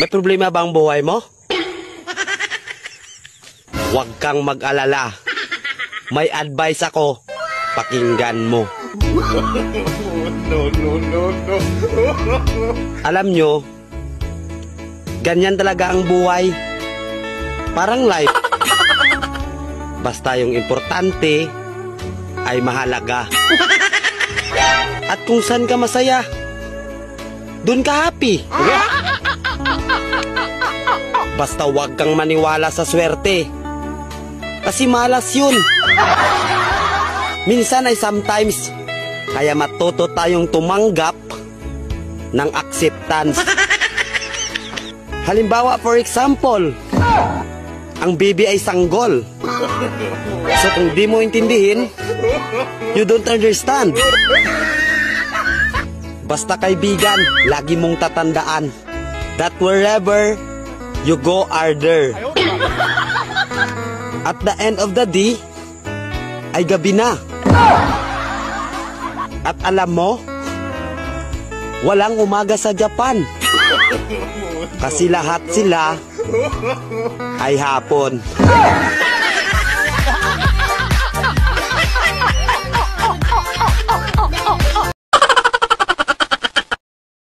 May problema ba ang buhay mo? Huwag kang mag-alala. May advice ako. Pakinggan mo. No. Alam nyo, ganyan talaga ang buhay. Parang life. Basta yung importante ay mahalaga. At kung saan ka masaya, dun ka happy. Basta wag kang maniwala sa swerte. Kasi malas yun. Minsan ay sometimes. Kaya matuto tayong tumanggap ng acceptance. Halimbawa, for example, ang baby ay sanggol. So kung di mo intindihin, you don't understand. Basta kaibigan, lagi mong tatandaan that wherever you go are there. At the end of the day, ay gabi na. At alam mo, walang umaga sa Japan. Kasi lahat sila ay hapon.